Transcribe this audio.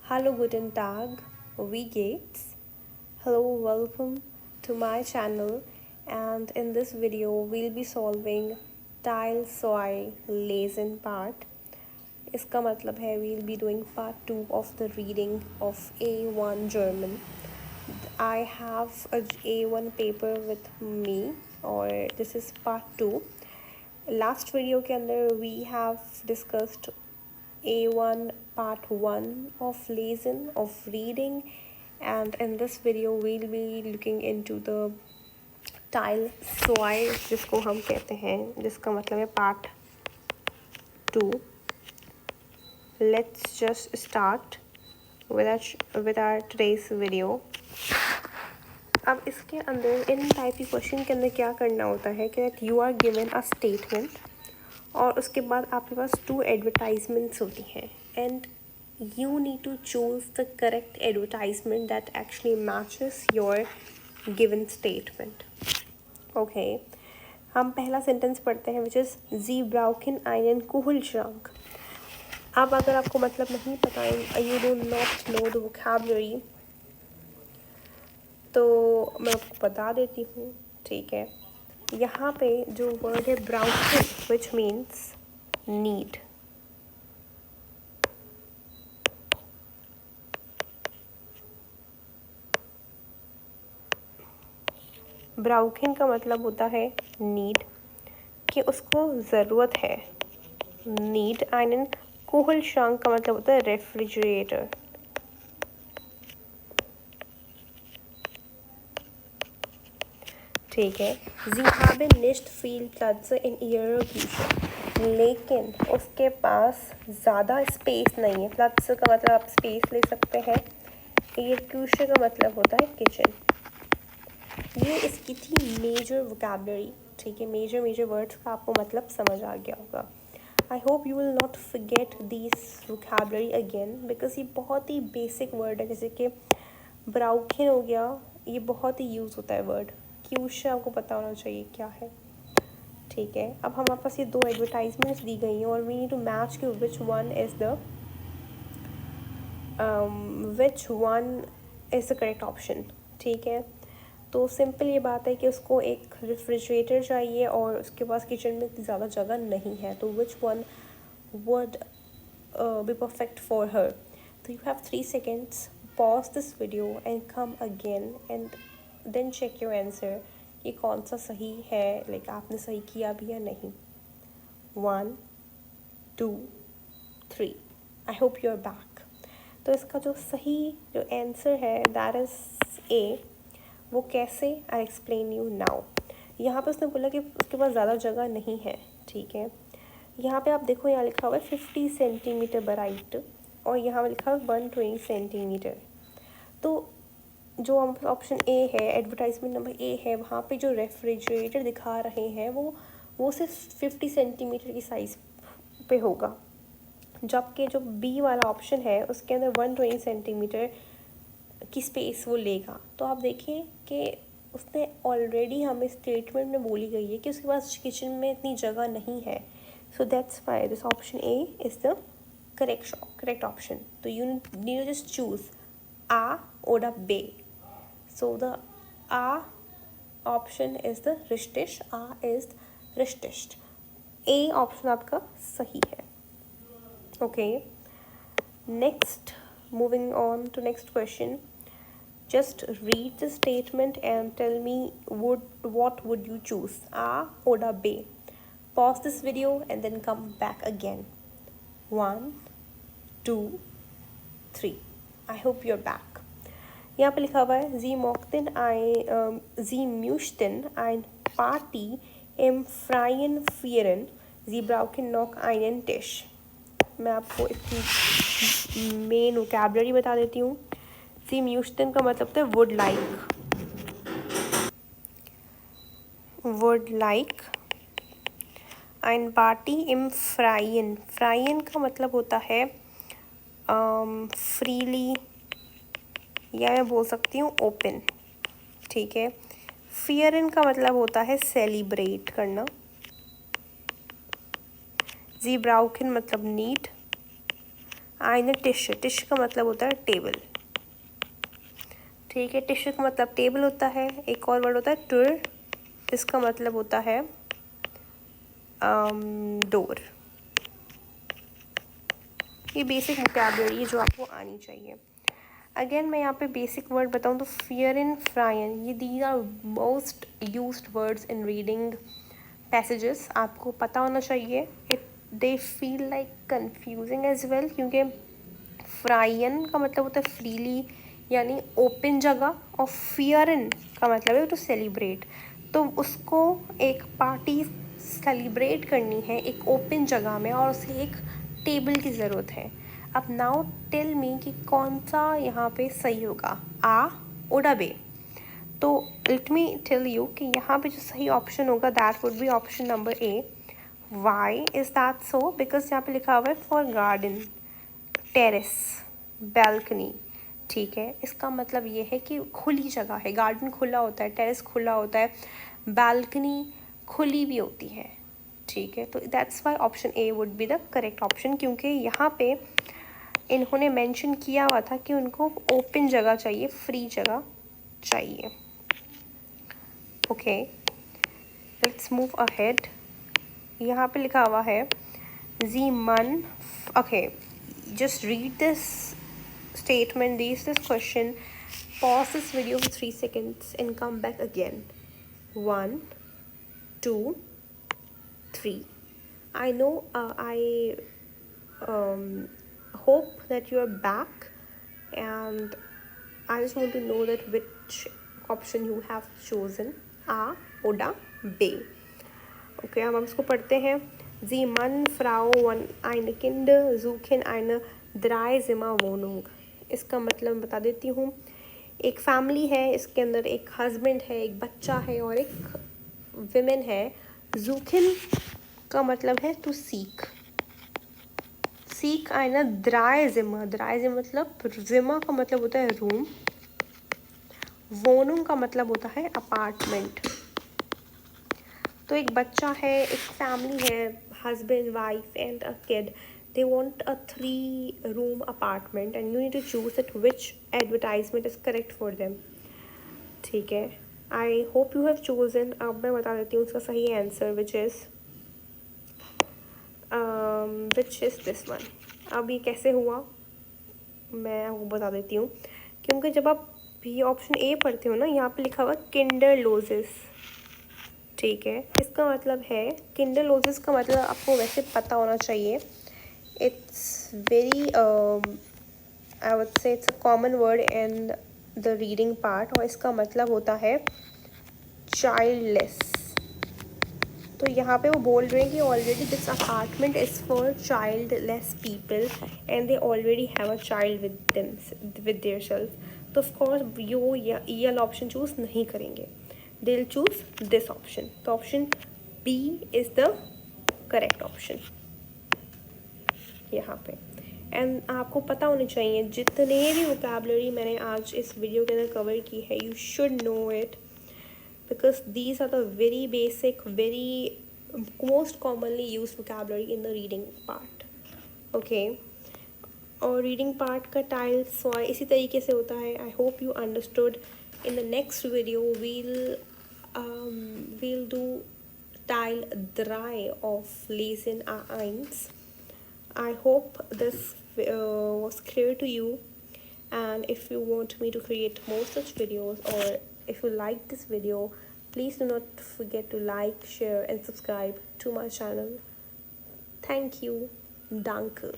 Hallo, guten Tag, wie geht's? Hello, welcome to my channel, and in this video we'll be solving Teil 2 Lesen part. इसका मतलब है we'll be doing part 2 of the reading of A1 German. I have a A1 paper with me, और this is part 2. Last video के अंदर we have discussed A1 part 1 of lesen of reading, and in this video we'll be looking into the Teil 2 जिसको हम कहते हैं, जिसका मतलब है part 2. Let's just start with our today's video. अब इसके अंदर इन टाइप की क्वेश्चन के अंदर क्या करना होता है कि you are given a statement और उसके बाद आपके पास 2 एडवर्टाइजमेंट्स होती हैं, and you need to choose the correct advertisement that actually matches your given statement. Okay, हम पहला सेंटेंस पढ़ते हैं, which is Sie brauchen einen Kühlschrank. अब अगर आपको मतलब नहीं पता है, you do not know the vocabulary, तो मैं आपको बता देती हूँ. ठीक है, यहाँ पे जो वर्ड है brauchen, which means need. ब्राउकिन का मतलब होता है नीड, कि उसको ज़रूरत है. नीड einen Kühlschrank का मतलब होता है रेफ्रिजरेटर. ठीक है. Sie haben nicht viel Platz in ihrer Küche, लेकिन उसके पास ज़्यादा स्पेस नहीं है. Platz का मतलब आप स्पेस ले सकते हैं. Ihre Küche का मतलब होता है किचन. ये इसकी थी मेजर वोकैबुलरी. ठीक है, मेजर वर्ड्स का आपको मतलब समझ आ गया होगा. आई hope you will not forget this vocabulary again, because ये बहुत ही बेसिक वर्ड है. जैसे कि ब्राउकिन हो गया, ये बहुत ही यूज़ होता है वर्ड. क्यूशा आपको पता होना चाहिए क्या है. ठीक है, अब हमारे पास ये 2 एडवर्टाइजमेंट्स दी गई हैं और वी नीड टू मैच कि which one is the correct option. ठीक है, तो सिंपल ये बात है कि उसको एक रेफ्रिजरेटर चाहिए और उसके पास किचन में इतनी ज़्यादा जगह नहीं है, तो which one would be perfect for her. तो you have 3 seconds, pause this video and come again and then check your answer कि कौन सा सही है, लाइक आपने सही किया भी या नहीं. 1 2 3. I hope you are back. तो इसका जो सही जो आंसर है दैट इज़ ए. वो कैसे, आई एक्सप्लेन यू नाउ. यहाँ पे उसने बोला कि उसके पास ज़्यादा जगह नहीं है. ठीक है, यहाँ पे आप देखो, यहाँ लिखा हुआ है 50 सेंटीमीटर ब्राइट और यहाँ पे लिखा हुआ है 120 सेंटीमीटर. तो जो हम ऑप्शन ए है, एडवर्टाइजमेंट नंबर ए है, वहाँ पे जो रेफ्रिजरेटर दिखा रहे हैं वो सिर्फ 50 सेंटीमीटर की साइज़ पे होगा, जबकि जो बी वाला ऑप्शन है उसके अंदर 120 सेंटीमीटर की स्पेस वो लेगा. तो आप देखें कि उसने ऑलरेडी हमें स्टेटमेंट में बोली गई है कि उसके पास किचन में इतनी जगह नहीं है. So that's why this option A is the correct option. तो you need to just choose A और बे. So the A option is the रिश्टिश. आ इज़ रिश्टिश. ए ऑप्शन आपका सही है. Okay, next, moving on to next question. Just read the statement and tell me what would you choose, A or B. Pause this video and then come back again. 1 2 3. I hope you're back. यहाँ पे लिखा हुआ है Sie möchten ein Party im Freien feiern. Sie brauchen noch einen Tisch. मैं आपको इसकी main vocabulary बता देती हूँ. Sie möchten का मतलब होता है would like ein Party im Freien. Freien का मतलब होता है फ्रीली, या मैं बोल सकती हूँ ओपन. ठीक है, फियरन का मतलब होता है सेलिब्रेट करना. Sie brauchen मतलब नीड. eine Tische, Tisch का मतलब होता है टेबल, ठीक है। टिश्यू का मतलब टेबल होता है। एक और वर्ड होता है टूर, इसका मतलब होता है डोर। ये बेसिक वोकैबुलरी जो आपको आनी चाहिए। अगेन मैं यहाँ पे बेसिक वर्ड बताऊँ तो फियर इन फ्रायन, ये these are most used words in reading passages, आपको पता होना चाहिए। It they feel like confusing as well, क्योंकि फ्रायन का मतलब होता है फ्रीली यानी ओपन जगह, और फियरन का मतलब है टू सेलिब्रेट। तो उसको एक पार्टी सेलिब्रेट करनी है एक ओपन जगह में, और उसे एक टेबल की ज़रूरत है। अब नाउ टेल मी कि कौन सा यहाँ पे सही होगा, आ ओडा बे। तो लेट मी टेल यू कि यहाँ पे जो सही ऑप्शन होगा that would be option number A. Why is that so? Because यहाँ पे लिखा हुआ है फॉर गार्डन, टेरेस, बैल्कनी, ठीक है। इसका मतलब ये है कि खुली जगह है, गार्डन खुला होता है, टेरेस खुला होता है, बैल्कनी खुली भी होती है, ठीक है। तो that's why option A would be the correct option, क्योंकि यहाँ पे इन्होंने मेंशन किया हुआ था कि उनको ओपन जगह चाहिए, फ्री जगह चाहिए। Okay, let's move ahead. यहाँ पे लिखा हुआ है जी मन, okay, just read this statement, read this question, pause this video for 3 seconds and come back again. 1 2 3. I know I hope that you are back, and I just want to know that which option you have chosen, A oder B. Okay, अब हम इसको पढ़ते हैं। Sie Mann, Frau und eine Kinder suchen eine Dreizimmerwohnung। इसका मतलब बता देती हूँ। एक फैमिली है, इसके अंदर एक हस्बैंड है, एक बच्चा है और एक विमेन है। Suchen का मतलब है to seek, seek eine Dreizimmer, Dreizimmer मतलब जिमा का मतलब होता है रूम, Wohnung का मतलब होता है अपार्टमेंट। तो एक बच्चा है, एक फैमिली है, husband, wife and a kid. They want a 3-room apartment and you need to choose that which advertisement is correct for them, ठीक है। I hope you have chosen, अब मैं बता देती हूँ उसका सही answer which is this one। अब ये कैसे हुआ मैं वो बता देती हूँ, क्योंकि जब आप ये ऑप्शन ए पढ़ते हो ना, यहाँ पे लिखा हुआ किंडर लोजेस, ठीक है। इसका मतलब है किंडर लोजेस का मतलब आपको वैसे पता होना चाहिए। It's very I would say it's a common word in the reading part, और इसका मतलब होता है चाइल्डलेस। तो यहाँ पे वो बोल रहे हैं कि already this apartment is for childless people and they already have a child with their self. तो ऑफकोर्स ये वाला ऑप्शन चूज़ नहीं करेंगे, they will choose this option. तो option B is the correct option यहाँ पे। एंड आपको पता होना चाहिए जितने भी वोकैबुलरी मैंने आज इस वीडियो के अंदर कवर की है, you should know it, because these are the very basic, very most commonly used vocabulary in the reading part. Okay, और रीडिंग पार्ट का टाइल सॉय इसी तरीके से होता है। आई hope you understood. In the next video we'll do Teil 3 of Lesen A1. I hope this was clear to you, and if you want me to create more such videos, or if you like this video, please do not forget to like, share and subscribe to my channel. Thank you. Danke.